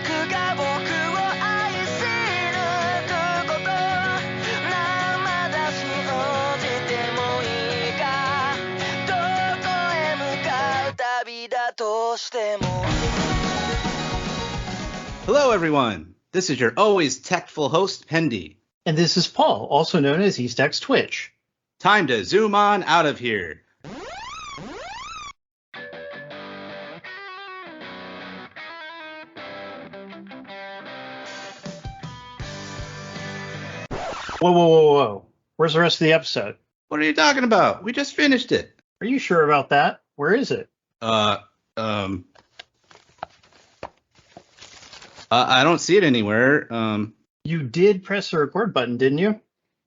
が僕を愛し抜くこと生だし応じてもいいかどこへ向かう旅だとしても Hello, everyone. This is your always tactful host, Pendy. And this is Paul, also known as Eastack's Twitch. Time to zoom on out of here. Whoa. Where's the rest of the episode? What are you talking about? We just finished it. Are you sure about that? Where is it? I don't see it anywhere. You did press the record button, didn't you?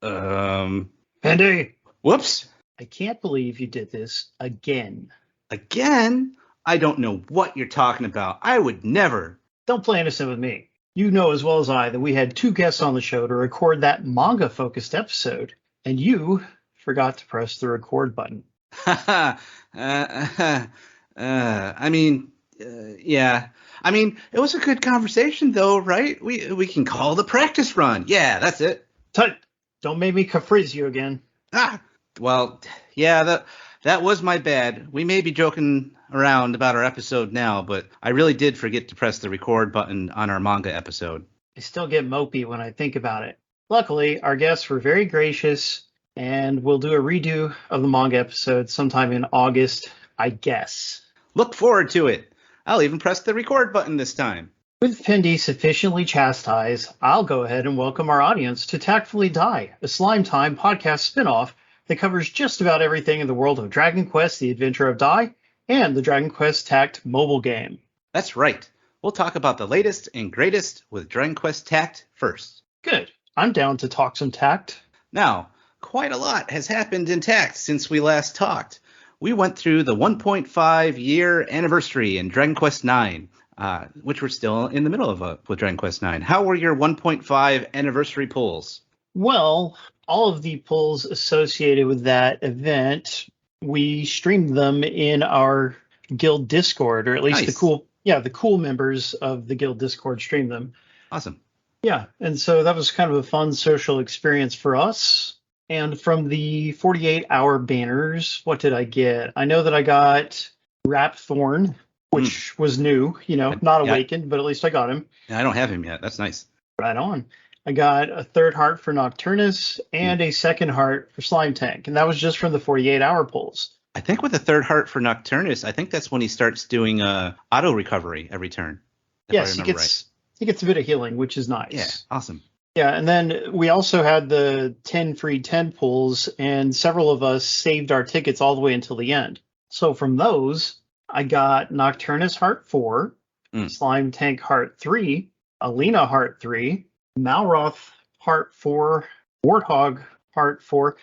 Pendy! Whoops. I can't believe you did this again. Again? I don't know what you're talking about. I would never. Don't play innocent with me. You know as well as I that we had 2 guests on the show to record that manga-focused episode, and you forgot to press the record button. Yeah. I mean, it was a good conversation, though, right? We can call the practice run. Yeah, that's it. Tut! Don't make me caprice you again. Well, yeah, that was my bad. We may be joking around about our episode now, but I really did forget to press the record button on our manga episode. I still get mopey when I think about it. Luckily, our guests were very gracious, and we'll do a redo of the manga episode sometime in August, I guess. Look forward to it. I'll even press the record button this time. With Pendy sufficiently chastised, I'll go ahead and welcome our audience to Tactfully Dai, a Slime Time podcast spinoff that covers just about everything in the world of Dragon Quest, the Adventure of Dai, and the Dragon Quest Tact mobile game. That's right. We'll talk about the latest and greatest with Dragon Quest Tact first. Good. I'm down to talk some Tact. Now, quite a lot has happened in Tact since we last talked. We went through the 1.5 year anniversary in Dragon Quest IX, which we're still in the middle of with Dragon Quest IX. How were your 1.5 anniversary pulls? Well, all of the pulls associated with that event, we streamed them in our guild Discord, or at least Nice. the cool members of the guild Discord streamed them. Awesome. Yeah, and so that was kind of a fun social experience for us. And from the 48-hour banners, what did I get? I know that I got Rapthorn, which was new, not awakened, but at least I got him. I don't have him yet. That's nice. Right on. I got a 3rd heart for Nocturnus and a 2nd heart for Slime Tank, and that was just from the 48-hour pulls. I think with the 3rd heart for Nocturnus, I think that's when he starts doing auto recovery every turn. Yes, he gets a bit of healing, which is nice. Yeah, awesome. Yeah, and then we also had the 10 free 10 pulls, and several of us saved our tickets all the way until the end. So from those, I got Nocturnus Heart 4, Slime Tank Heart 3, Alina Heart 3, Malroth Heart 4, Warthog Heart 4.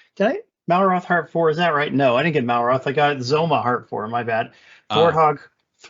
Malroth Heart 4, is that right? No, I didn't get Malroth. I got Zoma Heart 4, my bad. Warthog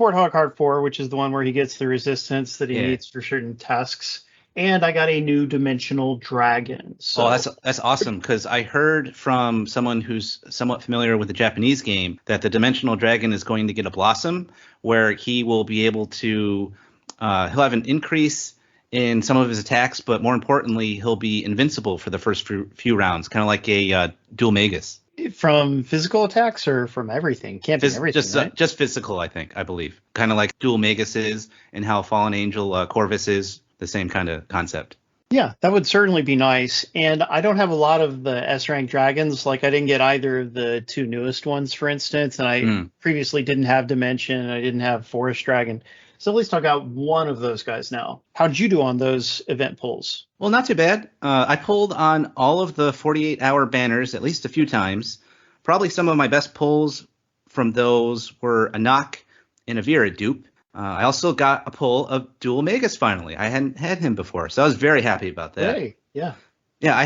Heart 4, which is the one where he gets the resistance that he needs for certain tasks. And I got a new dimensional dragon. So that's awesome, because I heard from someone who's somewhat familiar with the Japanese game that the dimensional dragon is going to get a blossom where he will be able to he'll have an increase in some of his attacks, but more importantly, he'll be invincible for the first few rounds, kind of like a dual magus. From physical attacks or from everything? Can't be everything, right? Just physical, I believe. Kind of like dual magus is and how Fallen Angel Corvus is. The same kind of concept. Yeah, that would certainly be nice. And I don't have a lot of the S-rank dragons. Like I didn't get either of the 2 newest ones, for instance. And I previously didn't have Dimension. I didn't have Forest Dragon. So at least I got one of those guys now. How'd you do on those event pulls? Well, not too bad. I pulled on all of the 48-hour banners at least a few times. Probably some of my best pulls from those were a Nock and a Vera dupe. I also got a pull of Dual Magus finally. I hadn't had him before, so I was very happy about that. Hey, yeah. Yeah,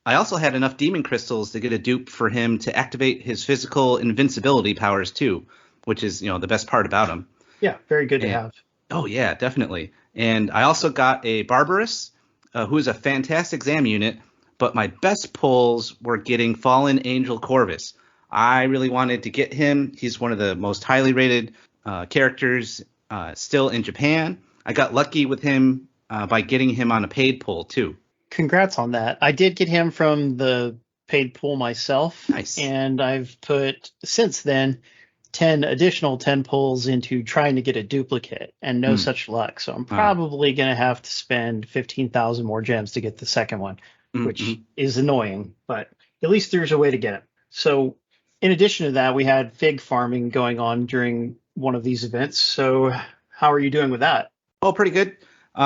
I also had enough demon crystals to get a dupe for him to activate his physical invincibility powers too, which is, the best part about him. Yeah, very good to have. Oh yeah, definitely. And I also got a Barbarous, who is a fantastic Zam unit, but my best pulls were getting Fallen Angel Corvus. I really wanted to get him. He's one of the most highly rated characters still in Japan. I got lucky with him by getting him on a paid pool too. Congrats on that. I did get him from the paid pool myself. Nice. And I've put, since then, 10 additional 10 pulls into trying to get a duplicate and no such luck. So I'm probably going to have to spend 15,000 more gems to get the second one, which is annoying, but at least there's a way to get it. So in addition to that, we had fig farming going on during one of these events. So how are you doing with that? Oh, pretty good.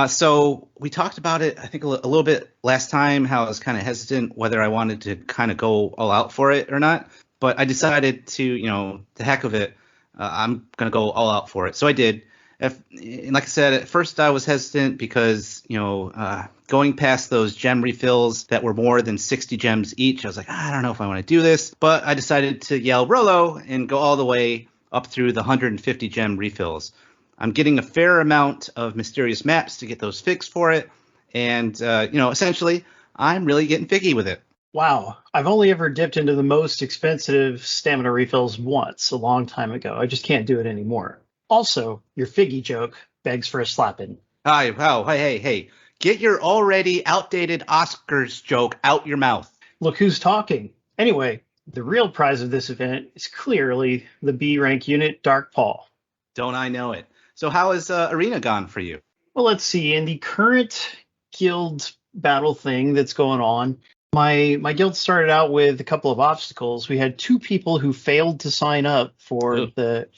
So we talked about it, I think, a little bit last time, how I was kind of hesitant whether I wanted to kind of go all out for it or not. But I decided to, the heck of it, I'm going to go all out for it. So I did. And like I said, at first I was hesitant because, going past those gem refills that were more than 60 gems each, I was like, I don't know if I want to do this. But I decided to yell Rolo and go all the way up through the 150 gem refills. I'm getting a fair amount of mysterious maps to get those figs for it. And, essentially, I'm really getting figgy with it. Wow. I've only ever dipped into the most expensive stamina refills once, a long time ago. I just can't do it anymore. Also, your figgy joke begs for a slapping. Hey. Get your already outdated Oscars joke out your mouth. Look who's talking. Anyway, the real prize of this event is clearly the B rank unit, Dark Paul. Don't I know it? So how has Arena gone for you? Well, let's see. In the current guild battle thing that's going on, my guild started out with a couple of obstacles. We had 2 people who failed to sign up for the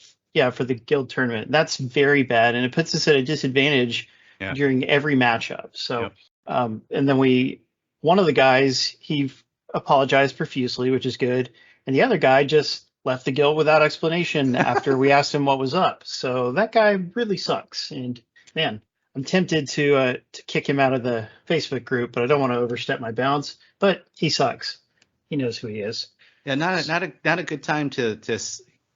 guild tournament. That's very bad, and it puts us at a disadvantage during every matchup. So, and then one of the guys, he apologized profusely, which is good, and the other guy just left the guild without explanation after we asked him what was up. So that guy really sucks, and man, I'm tempted to kick him out of the Facebook group, but I don't want to overstep my bounds. But he sucks. He knows who he is. Yeah, not a good time to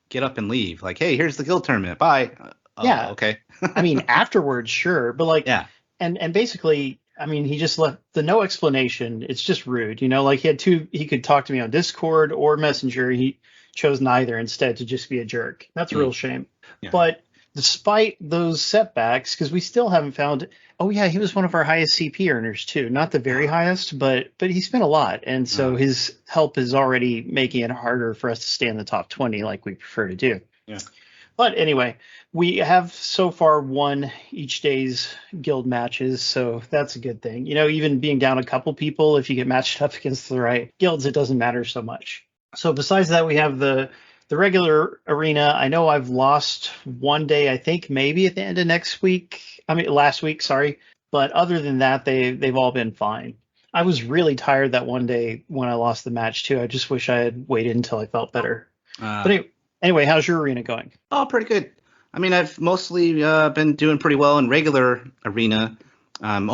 get up and leave. Like, hey, here's the guild tournament. Bye. Yeah. Okay. I mean, afterwards, sure, but and basically, I mean, he just left the no explanation. It's just rude, Like he could talk to me on Discord or Messenger. He chose neither, instead to just be a jerk. That's a real shame. Yeah. But despite those setbacks, because we still haven't found. Oh yeah, he was one of our highest CP earners too. Not the very highest, but he spent a lot, and so his help is already making it harder for us to stay in the top 20 like we prefer to do. Yeah. But anyway, we have so far won each day's guild matches, so that's a good thing. Even being down a couple people, if you get matched up against the right guilds, it doesn't matter so much. So besides that, we have the regular arena. I know I've lost one day, I think maybe at the end of last week, sorry. But other than that, they've all been fine. I was really tired that one day when I lost the match too. I just wish I had waited until I felt better. But anyway, how's your arena going? Oh, pretty good. I mean, I've mostly been doing pretty well in regular arena. I'm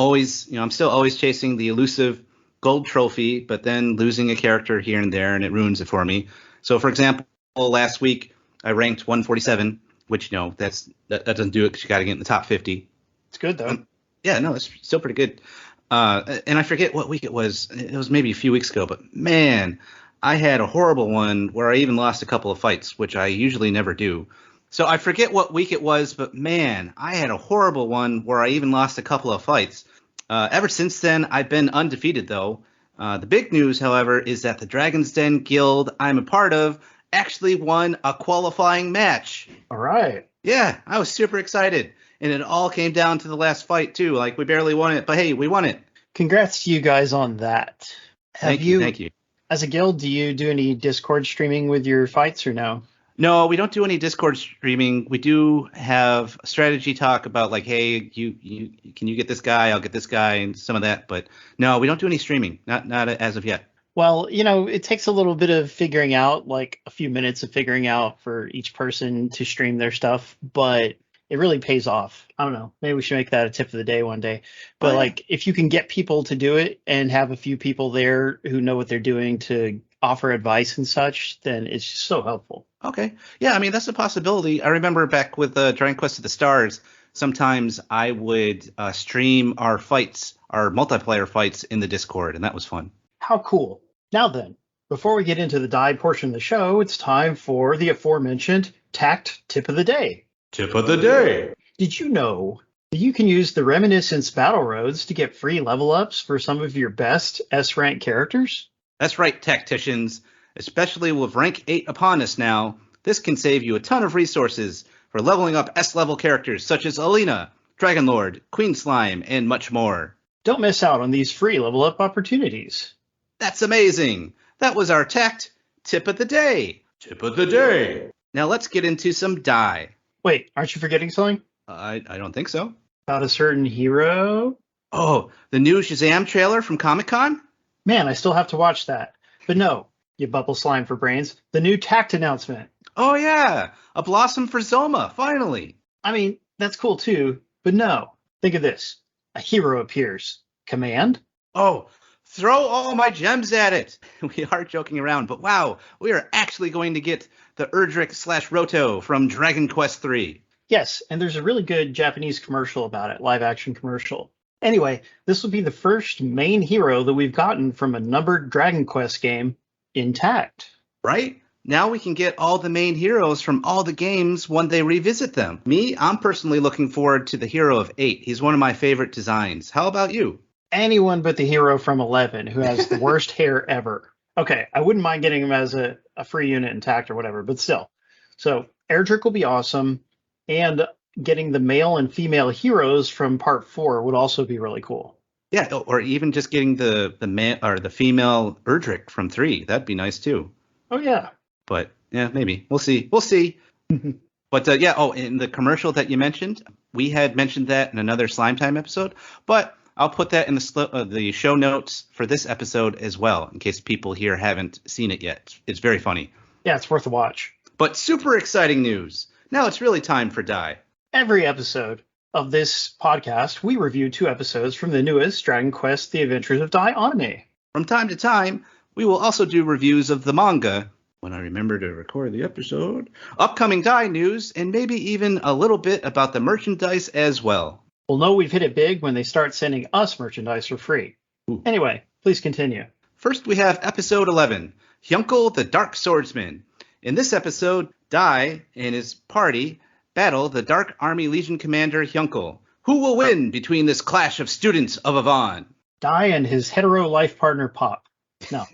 still always chasing the elusive gold trophy, but then losing a character here and there, and it ruins it for me. So, for example, last week I ranked 147, which that doesn't do it because you got to get in the top 50. It's good though. It's still pretty good. And I forget what week it was. It was maybe a few weeks ago, but man, I had a horrible one where I even lost a couple of fights, which I usually never do. So I forget what week it was, but man, I had a horrible one where I even lost a couple of fights. Ever since then, I've been undefeated, though. The big news, however, is that the Dragon's Den Guild I'm a part of actually won a qualifying match. All right. Yeah, I was super excited. And it all came down to the last fight, too. Like, we barely won it, but hey, we won it. Congrats to you guys on that. Thank you. As a guild, do you do any Discord streaming with your fights or no? No, we don't do any Discord streaming. We do have strategy talk about like, hey, can you get this guy? I'll get this guy and some of that. But no, we don't do any streaming. Not as of yet. Well, it takes a little bit of figuring out, like a few minutes of figuring out for each person to stream their stuff, but it really pays off. I don't know. Maybe we should make that a tip of the day one day. But like, if you can get people to do it and have a few people there who know what they're doing to offer advice and such, then it's just so helpful. Okay. Yeah, I mean, that's a possibility. I remember back with Dragon Quest of the Stars, sometimes I would stream our fights, our multiplayer fights in the Discord, and that was fun. How cool. Now then, before we get into the Dai portion of the show, it's time for the aforementioned Tact Tip of the Day. Tip of the Day. Did you know You can use the Reminiscence Battle Roads to get free level ups for some of your best S-rank characters. That's right, tacticians. Especially with rank 8 upon us now, this can save you a ton of resources for leveling up S-level characters such as Alina, Dragonlord, Queen Slime, and much more. Don't miss out on these free level up opportunities. That's amazing. That was our Tact Tip of the Day. Tip of the Day. Now let's get into some Dai. Wait, aren't you forgetting something? I don't think so. About a certain hero? Oh, the new Shazam trailer from Comic-Con? Man, I still have to watch that. But no, you bubble slime for brains. The new Tact announcement. Oh yeah, a blossom for Zoma, finally. I mean, that's cool too, but no. Think of this. A hero appears. Command? Oh, throw all my gems at it. We are joking around, but wow, we are actually going to get the Erdrick/Roto from Dragon Quest III. Yes, and there's a really good Japanese commercial about it, live action commercial. Anyway, this will be the first main hero that we've gotten from a numbered Dragon Quest game intact. Right? Now we can get all the main heroes from all the games when they revisit them. Me, I'm personally looking forward to the hero of 8. He's one of my favorite designs. How about you? Anyone but the hero from 11 who has the worst hair ever. Okay, I wouldn't mind getting him as a free unit intact or whatever, but still. So Erdrick will be awesome, and getting the male and female heroes from part 4 would also be really cool. Yeah, or even just getting the male or the female Erdrick from 3. That'd be nice too. Oh yeah. But yeah, maybe. We'll see. But yeah, oh, in the commercial that you mentioned, we had mentioned that in another Slime Time episode, but I'll put that in the show notes for this episode as well, in case people here haven't seen it yet. It's very funny. Yeah, it's worth a watch. But super exciting news. Now it's really time for Dai. Every episode of this podcast, we review 2 episodes from the newest Dragon Quest The Adventures of Dai anime. From time to time, we will also do reviews of the manga, when I remember to record the episode, upcoming Dai news, and maybe even a little bit about the merchandise as well. We'll know we've hit it big when they start sending us merchandise for free. Ooh. Anyway, please continue. First, we have episode 11, Hyunkel the Dark Swordsman. In this episode, Dai and his party battle the Dark Army Legion commander Hyunkel. Who will win between this clash of students of Avon? Dai and his hetero life partner Pop. No.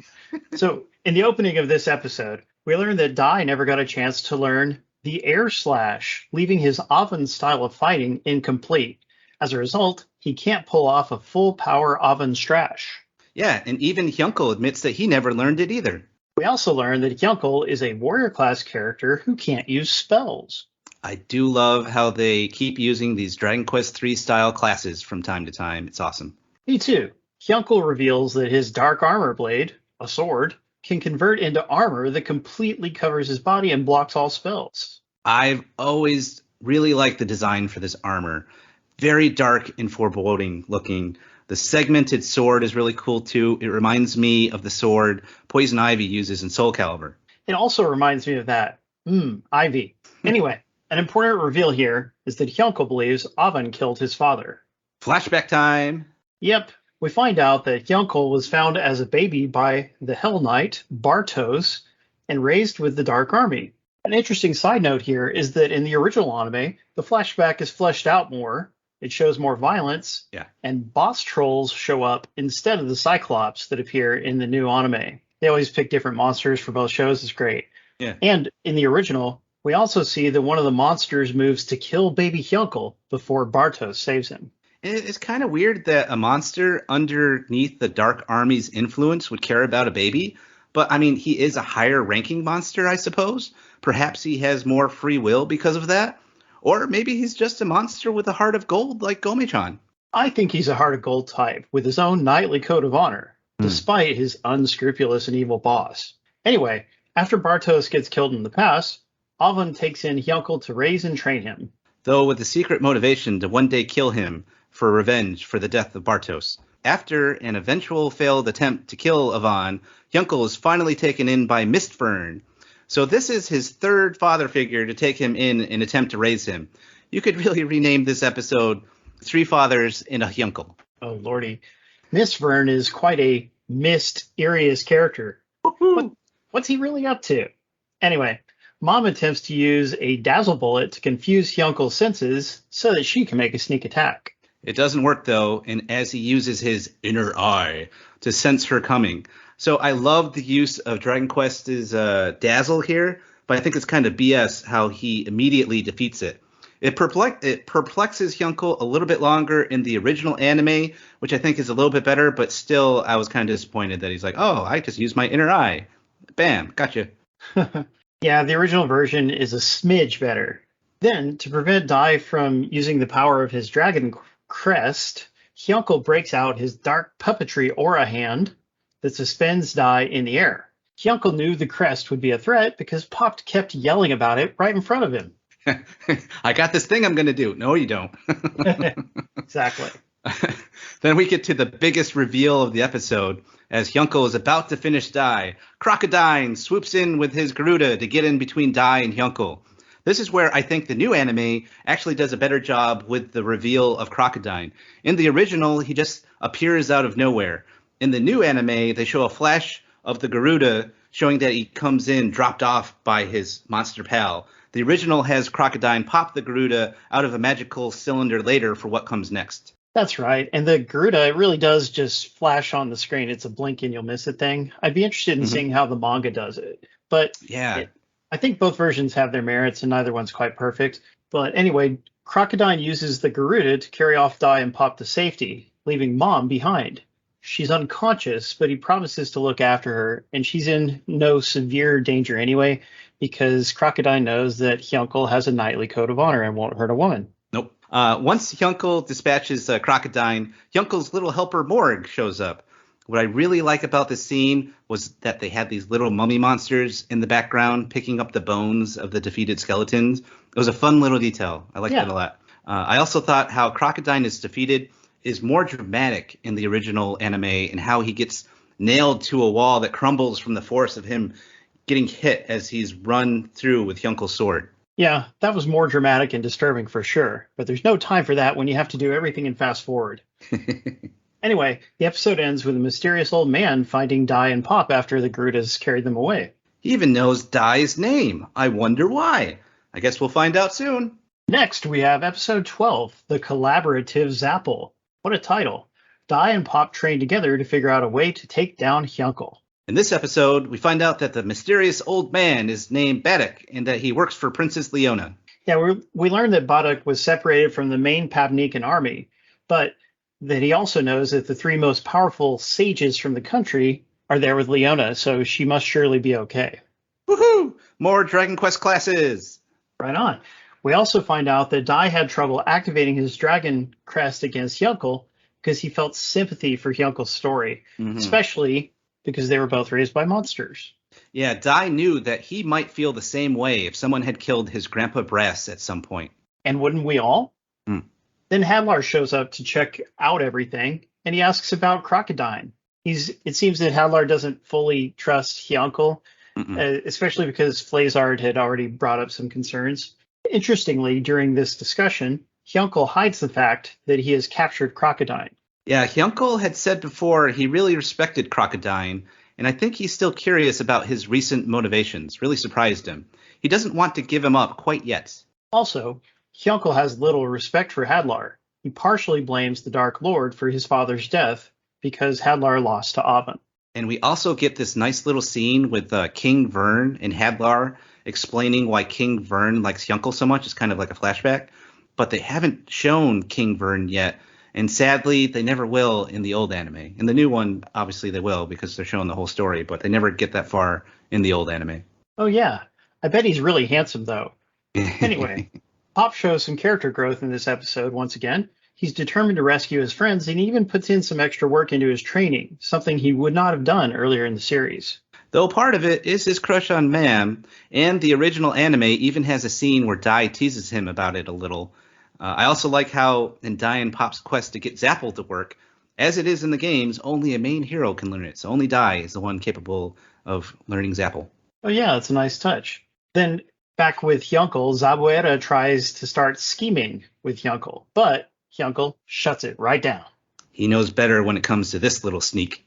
So, in the opening of this episode, we learned that Dai never got a chance to learn the air slash, leaving his Avon style of fighting incomplete. As a result, he can't pull off a full power Avon strash. Yeah, and even Hyunkel admits that he never learned it either. We also learned that Hyunkel is a warrior class character who can't use spells. I do love how they keep using these Dragon Quest III style classes from time to time. It's awesome. Me too. Hyunkel reveals that his dark armor blade, a sword, can convert into armor that completely covers his body and blocks all spells. I've always really liked the design for this armor. Very dark and foreboding looking. The segmented sword is really cool too. It reminds me of the sword Poison Ivy uses in Soul Calibur. It also reminds me of that. Ivy. Anyway, an important reveal here is that Hyunkel believes Avon killed his father. Flashback time. Yep. We find out that Hyunkel was found as a baby by the Hell Knight, Bartos, and raised with the Dark Army. An interesting side note here is that in the original anime, the flashback is fleshed out more. It shows more violence, and boss trolls show up instead of the Cyclops that appear in the new anime. They always pick different monsters for both shows. It's great. Yeah. And in the original, we also see that one of the monsters moves to kill baby Hyunkel before Bartos saves him. It's kind of weird that a monster underneath the Dark Army's influence would care about a baby. But, I mean, he is a higher ranking monster, I suppose. Perhaps he has more free will because of that. Or maybe he's just a monster with a heart of gold like Gomichan. I think he's a heart of gold type with his own knightly code of honor, despite his unscrupulous and evil boss. Anyway, after Bartos gets killed in the past, Avon takes in Hyunkel to raise and train him. Though with the secret motivation to one day kill him for revenge for the death of Bartos. After an eventual failed attempt to kill Avon, Hyunkel is finally taken in by Mistfern. So this is his third father figure to take him in an attempt to raise him. You could really rename this episode Three Fathers in a Hyunkel. Oh, lordy. Mistfern is quite a mysterious character. What's he really up to? Anyway, Mom attempts to use a dazzle bullet to confuse Hyonkle's senses so that she can make a sneak attack. It doesn't work, though, and as he uses his inner eye to sense her coming. So I love the use of Dragon Quest's dazzle here, but I think it's kind of BS how he immediately defeats it. It perplexes Hyonkle a little bit longer in the original anime, which I think is a little bit better, but still I was kind of disappointed that he's like, oh, I just used my inner eye. Bam, gotcha. Yeah, the original version is a smidge better. Then, to prevent Dai from using the power of his dragon crest, Hyonkle breaks out his dark puppetry aura hand that suspends Dai in the air. Hyonkle knew the crest would be a threat because Pop kept yelling about it right in front of him. I got this thing I'm going to do. No, you don't. Exactly. Then we get to the biggest reveal of the episode. As Hyonkle is about to finish Dai, Crocodile swoops in with his Garuda to get in between Dai and Hyonkle. This is where I think the new anime actually does a better job with the reveal of Crocodile. In the original, he just appears out of nowhere. In the new anime, they show a flash of the Garuda showing that he comes in dropped off by his monster pal. The original has Crocodile pop the Garuda out of a magical cylinder later for what comes next. That's right. And the Garuda, it really does just flash on the screen. It's a blink and you'll miss it thing. I'd be interested in seeing how the manga does it. But yeah, I think both versions have their merits and neither one's quite perfect. But anyway, Crocodile uses the Garuda to carry off Dai and Pop to safety, leaving Mom behind. She's unconscious, but he promises to look after her, and she's in no severe danger anyway, because Crocodile knows that Hyonkle has a knightly code of honor and won't hurt a woman. Nope. Once Hyonkle dispatches Crocodile, Hyonkle's little helper Morg shows up. What I really like about this scene was that they had these little mummy monsters in the background picking up the bones of the defeated skeletons. It was a fun little detail. I liked that a lot. I also thought how Crocodile is defeated is more dramatic in the original anime, and how he gets nailed to a wall that crumbles from the force of him getting hit as he's run through with Hyonkle's sword. Yeah, that was more dramatic and disturbing for sure, but there's no time for that when you have to do everything in fast forward. Anyway, the episode ends with a mysterious old man finding Dai and Pop after the Garudas carried them away. He even knows Dai's name. I wonder why. I guess we'll find out soon. Next, we have episode 12, The Collaborative Zapple. What a title. Dai and Pop train together to figure out a way to take down Hyonkle. In this episode, we find out that the mysterious old man is named Baduk and that he works for Princess Leona. Yeah, we learned that Baduk was separated from the main Pabnikan army, but that he also knows that the three most powerful sages from the country are there with Leona, so she must surely be okay. Woohoo! More Dragon Quest classes! Right on. We also find out that Dai had trouble activating his dragon crest against Hyonkle because he felt sympathy for Hyonkle's story, especially because they were both raised by monsters. Yeah, Dai knew that he might feel the same way if someone had killed his grandpa Brass at some point. And wouldn't we all? Then Hadlar shows up to check out everything, and he asks about Crocodile. It seems that Hadlar doesn't fully trust Hyonkle, especially because Flazard had already brought up some concerns. Interestingly, during this discussion, Hyonkle hides the fact that he has captured Crocodile. Yeah, Hyonkle had said before he really respected Crocodile, and I think he's still curious about his recent motivations. Really surprised him. He doesn't want to give him up quite yet. Also, Hyonkle has little respect for Hadlar. He partially blames the Dark Lord for his father's death because Hadlar lost to Avon. And we also get this nice little scene with King Vern and Hadlar explaining why King Vern likes Hyonkle so much. It's kind of like a flashback. But they haven't shown King Vern yet. And sadly, they never will in the old anime. In the new one, obviously they will because they're showing the whole story. But they never get that far in the old anime. Oh, yeah. I bet he's really handsome, though. Anyway, Pop shows some character growth in this episode once again. He's determined to rescue his friends and he even puts in some extra work into his training, something he would not have done earlier in the series. Though part of it is his crush on Mam, and the original anime even has a scene where Dai teases him about it a little. I also like how in Dai and Pop's quest to get Zapple to work, as it is in the games, only a main hero can learn it. So only Dai is the one capable of learning Zapple. Oh yeah, that's a nice touch. Then back with Hyonkle, Zabuera tries to start scheming with Hyonkle, but Hyonkle shuts it right down. He knows better when it comes to this little sneak.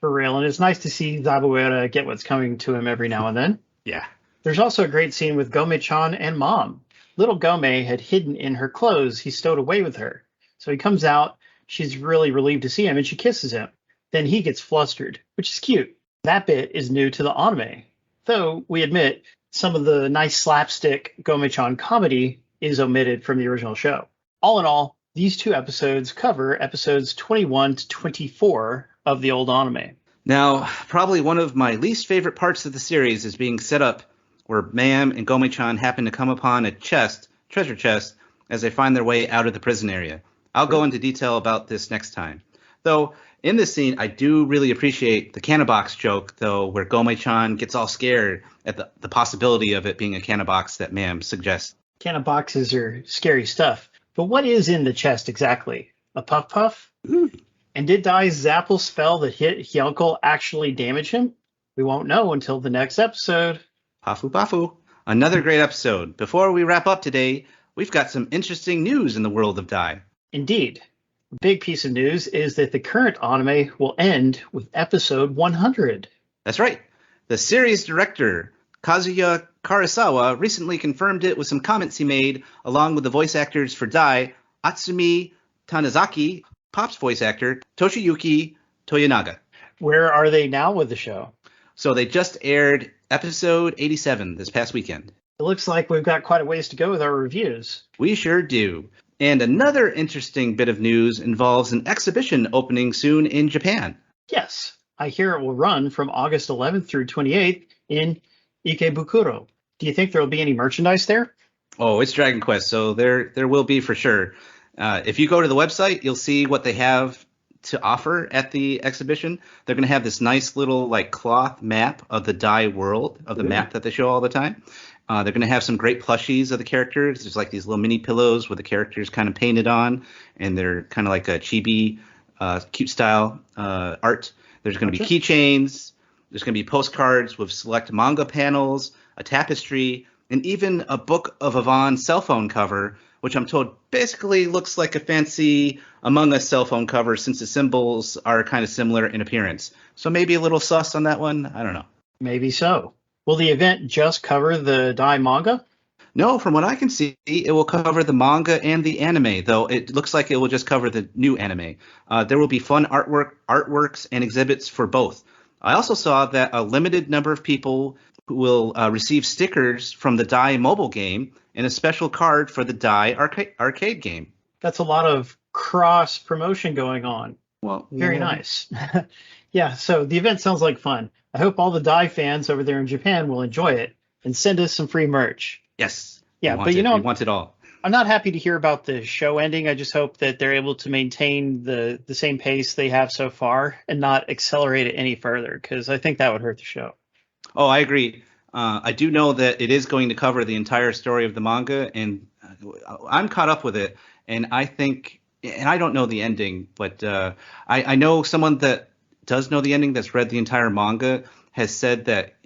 For real, and it's nice to see Zabuera get what's coming to him every now and then. Yeah. There's also a great scene with Gome-chan and Mom. Little Gome had hidden in her clothes he stowed away with her. So he comes out, she's really relieved to see him, and she kisses him. Then he gets flustered, which is cute. That bit is new to the anime. Though, we admit, some of the nice slapstick Gome-chan comedy is omitted from the original show. All in all, these two episodes cover episodes 21 to 24 of the old anime. Now, probably one of my least favorite parts of the series is being set up where Mam and Gome-chan happen to come upon a treasure chest, as they find their way out of the prison area. I'll go into detail about this next time. Though, in this scene, I do really appreciate the cannabox joke, though, where Gome-chan gets all scared at the possibility of it being a cannabox that Mam suggests. Cannaboxes are scary stuff. But what is in the chest exactly? A puff puff? Ooh. And did Dai's Zapple spell that hit Hyelko actually damage him? We won't know until the next episode. Pafu Pafu. Another great episode. Before we wrap up today, we've got some interesting news in the world of Dai. Indeed. A big piece of news is that the current anime will end with episode 100. That's right. The series director, Kazuya Karasawa, recently confirmed it with some comments he made, along with the voice actors for Dai, Atsumi Tanizaki, Pop's voice actor, Toshiyuki Toyonaga. Where are they now with the show? So they just aired episode 87 this past weekend. It looks like we've got quite a ways to go with our reviews. We sure do. And another interesting bit of news involves an exhibition opening soon in Japan. Yes, I hear it will run from August 11th through 28th in Ikebukuro. Do you think there will be any merchandise there? Oh, it's Dragon Quest, so there will be for sure. If you go to the website, you'll see what they have to offer at the exhibition. They're going to have this nice little like cloth map of the Dai world, of the map that they show all the time. They're going to have some great plushies of the characters. There's like these little mini pillows with the characters kind of painted on, and they're kind of like a chibi, cute style art. There's going to be keychains. There's going to be postcards with select manga panels, a tapestry, and even a Book of Avon cell phone cover, which I'm told basically looks like a fancy Among Us cell phone cover since the symbols are kind of similar in appearance. So maybe a little sus on that one. I don't know. Maybe so. Will the event just cover the Dai manga? No, from what I can see, it will cover the manga and the anime, though it looks like it will just cover the new anime. There will be fun artworks and exhibits for both. I also saw that a limited number of people will receive stickers from the Dai mobile game and a special card for the Dai arcade game. That's a lot of cross promotion going on. Well, Very nice. Yeah, so the event sounds like fun. I hope all the Dai fans over there in Japan will enjoy it and send us some free merch. Yes. Yeah, but you know, we want it all. I'm not happy to hear about the show ending. I just hope that they're able to maintain the same pace they have so far and not accelerate it any further, because I think that would hurt the show. Oh, I agree. I do know that it is going to cover the entire story of the manga, and I'm caught up with it. And I think, and I don't know the ending, but I know someone that does know the ending that's read the entire manga has said that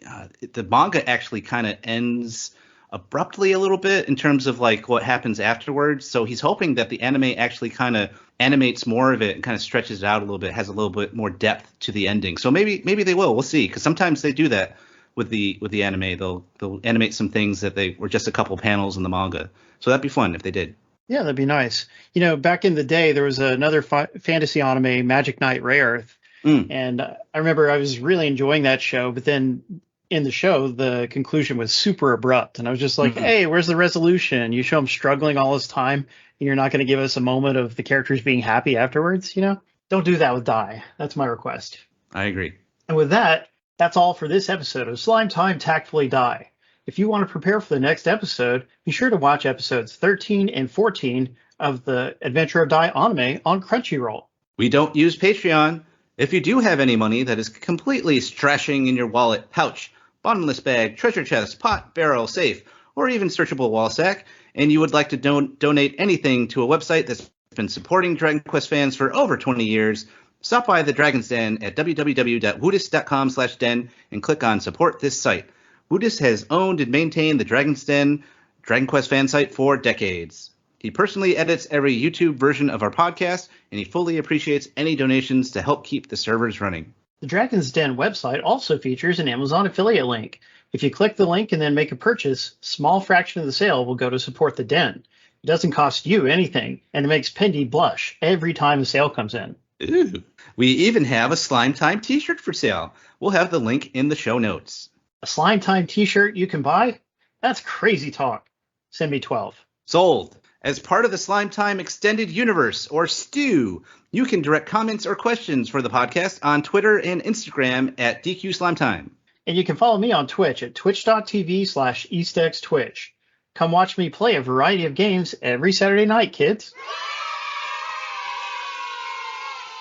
the manga actually kind of ends abruptly a little bit in terms of like what happens afterwards. So he's hoping that the anime actually kind of animates more of it and kind of stretches it out a little bit, has a little bit more depth to the ending. So maybe they will. We'll see, because sometimes they do that with the anime. They'll animate some things that they were just a couple panels in the manga. So that'd be fun if they did. Yeah, that'd be nice. You know, back in the day, there was another fantasy anime, Magic Knight Rayearth. And I remember I was really enjoying that show, but then in the show, the conclusion was super abrupt. And I was just like, hey, where's the resolution? You show them struggling all this time, and you're not going to give us a moment of the characters being happy afterwards, you know? Don't do that with Dai. That's my request. I agree. And with that, that's all for this episode of Slime Time Tactfully Dai. If you want to prepare for the next episode, be sure to watch episodes 13 and 14 of the Adventure of Dai anime on Crunchyroll. We don't use Patreon. If you do have any money that is completely strashing in your wallet, pouch, bottomless bag, treasure chest, pot, barrel, safe, or even searchable wall sack, and you would like to donate anything to a website that's been supporting Dragon Quest fans for over 20 years, stop by the Dragon's Den at www.woodist.com/den and click on Support This Site. Woodist has owned and maintained the Dragon's Den Dragon Quest fan site for decades. He personally edits every YouTube version of our podcast, and he fully appreciates any donations to help keep the servers running. The Dragon's Den website also features an Amazon affiliate link. If you click the link and then make a purchase, a small fraction of the sale will go to support the den. It doesn't cost you anything, and it makes Pendy blush every time a sale comes in. Ooh. We even have a Slime Time t-shirt for sale. We'll have the link in the show notes. A Slime Time t-shirt you can buy? That's crazy talk. Send me 12. Sold. As part of the Slime Time Extended Universe, or STU, you can direct comments or questions for the podcast on Twitter and Instagram at DQ Slime Time. And you can follow me on Twitch at twitch.tv/EastXTwitch. Come watch me play a variety of games every Saturday night, kids.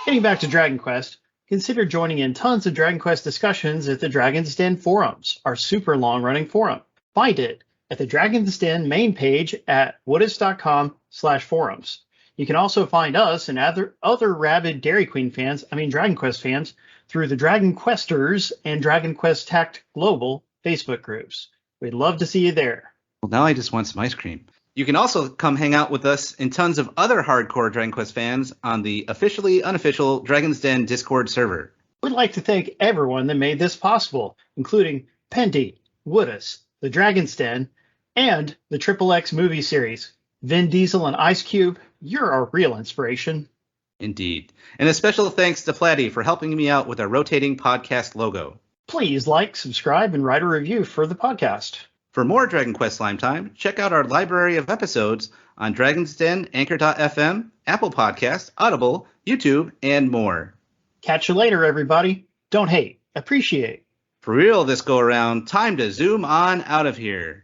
Getting back to Dragon Quest, consider joining in tons of Dragon Quest discussions at the Dragon's Den forums, our super long-running forum. Find it at the Dragon's Den main page at woodis.com/forums. You can also find us and other rabid Dragon Quest fans through the Dragon Questers and Dragon Quest Tact Global Facebook groups. We'd love to see you there. Well, now I just want some ice cream. You can also come hang out with us and tons of other hardcore Dragon Quest fans on the officially unofficial Dragon's Den Discord server. We'd like to thank everyone that made this possible, including Pendy, Woodis, the Dragon's Den, and the XXX movie series. Vin Diesel and Ice Cube, you're our real inspiration. Indeed. And a special thanks to Platty for helping me out with our rotating podcast logo. Please like, subscribe, and write a review for the podcast. For more Dragon Quest Slime Time, check out our library of episodes on Dragon's Den, Anchor.fm, Apple Podcasts, Audible, YouTube, and more. Catch you later, everybody. Don't hate, appreciate. For real this go around, time to zoom on out of here.